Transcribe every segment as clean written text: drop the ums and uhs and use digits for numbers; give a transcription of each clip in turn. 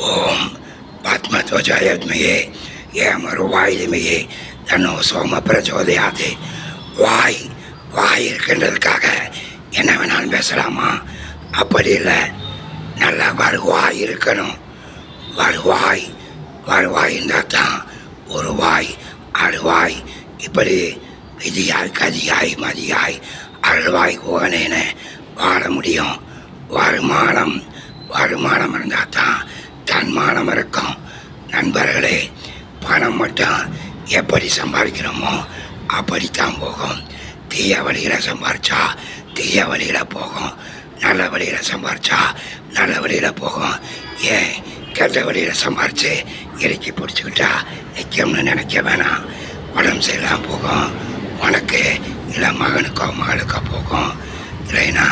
ஓம் பத்மத்வஜாயத்மயே ஏமருவாயுதமையே தன்னோ சோம பிரச்சோதயாதே. வாய் வாய் இருக்கின்றதுக்காக என்ன வேணாலும் பேசலாமா? அப்படி இல்லை, நல்லா வருவாய் இருக்கணும். வருவாய் வருவாய் இருந்தால் தான் ஒரு வாய் அறுவாய், இப்படி விதியாய் கதியாய் மதியாய் அருள்வாய் கோகனேன வாழ முடியும். வருமானம் வருமானம் இருந்தால் தான் தன்மானம் இருக்கும். நண்பர்களே, பணம் மட்டும் எப்படி சம்பாதிக்கிறோமோ அப்படித்தான் போகும். தீய வழியில் சம்பாரிச்சா தீய வழியில் போகும், நல்ல வழியில் சம்பாரிச்சா நல்ல வழியில் போகும். ஏன் கெட்ட வழியில் சம்பாரித்து இறுக்கி பிடிச்சிக்கிட்டா நிற்கும்னு நினைக்க வேணாம். உடம்பு சரியில்லாம் போகும். உனக்கு இல்லை மகனுக்கோ மகளுக்கோ போகும். இல்லைன்னா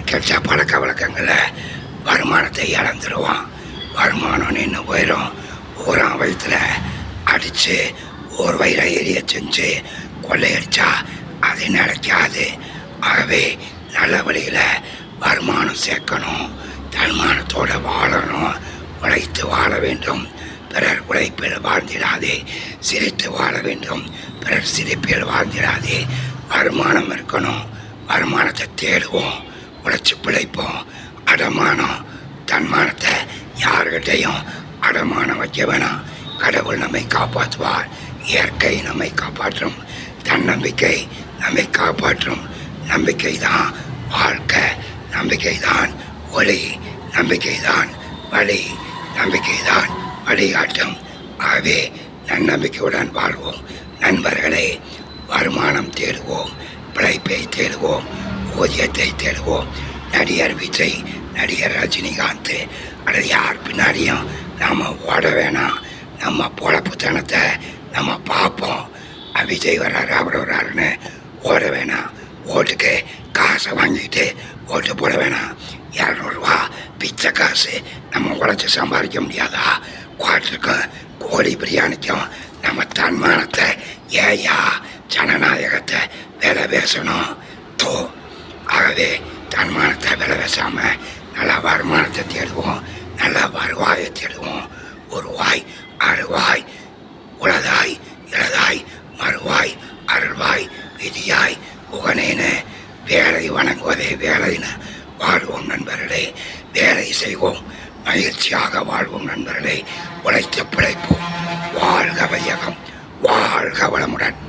கெட்ட பழக்க வழக்கங்களில் வருமானத்தை இழந்துருவான். வருமானம் நின்று போயிடும். ஊரான் வயிற்றுல அடித்து ஒரு வயிறை எரிய செஞ்சு கொள்ளையடிச்சா அது நடக்காது. ஆகவே நல்ல வழியில் வருமானம் சேர்க்கணும். தன்மானத்தோடு வாழணும். உழைத்து வாழ வேண்டும். பிறர் உழைப்பில் வாழ்ந்திடாதே. சிரித்து வாழ வேண்டும். பிறர் சிரிப்பில் வாழ்ந்திடாதே. வருமானம் இருக்கணும். வருமானத்தை தேடுவோம். உழைச்சி பிழைப்போம். அடமானம் தன்மானத்தை யார்கிட்டையும் அடமானம் வைக்க வேணாம். கடவுள் நம்மை காப்பாற்றுவார். இயற்கை நம்மை காப்பாற்றும். தன்னம்பிக்கை நம்மை காப்பாற்றும். நம்பிக்கை தான் வாழ்க்கை. நம்பிக்கை தான் ஒளி. நம்பிக்கை தான் வழி. நம்பிக்கை தான் வழிகாட்டும். ஆகவே நன்னம்பிக்கையுடன் வாழ்வோம். நண்பர்களே, வருமானம் தேடுவோம். பிழைப்பை தேடுவோம். ஊதியத்தை தேடுவோம். நடிகர் விஜய், நடிகர் ரஜினிகாந்த் அல்லது யார் பின்னாடியும் நாம் ஓட வேணாம். நம்ம பொழப்புத்தனத்தை நம்ம பார்ப்போம். விஜய் வர்றாரு அவர் வர்றாருன்னு ஓட வேணாம். ஓட்டுக்கு காசை வாங்கிட்டு ஓட்டு போட வேணாம். 200 பிச்சை காசு நம்ம உழைச்சி சம்பாதிக்க முடியாதா? குவாட்டருக்கும் கோழி பிரியாணிக்கும் நம்ம தன்மானத்தை ஏயா ஜனநாயகத்தை விலை பேசணும். ஆகவே தன்மானத்தை விலை பேசாமல் நல்லா வருமானத்தை தேடுவோம். நல்லா வருவாயை தேடுவோம். ஒரு வாய் அறுவாய், உளதாய் இளதாய் மறுவாய் அருள்வாய் விதியாய் புகனேன்னு வேலை வணங்குவதே வேலைன்னு வாழ்வோம் நண்பர்களே. வேலை செய்வோம். மகிழ்ச்சியாக வாழ்வோம் நண்பர்களே. உழைத்து பிழைப்போம். வாழ்க வையகம். வாழ்க வளமுடன்.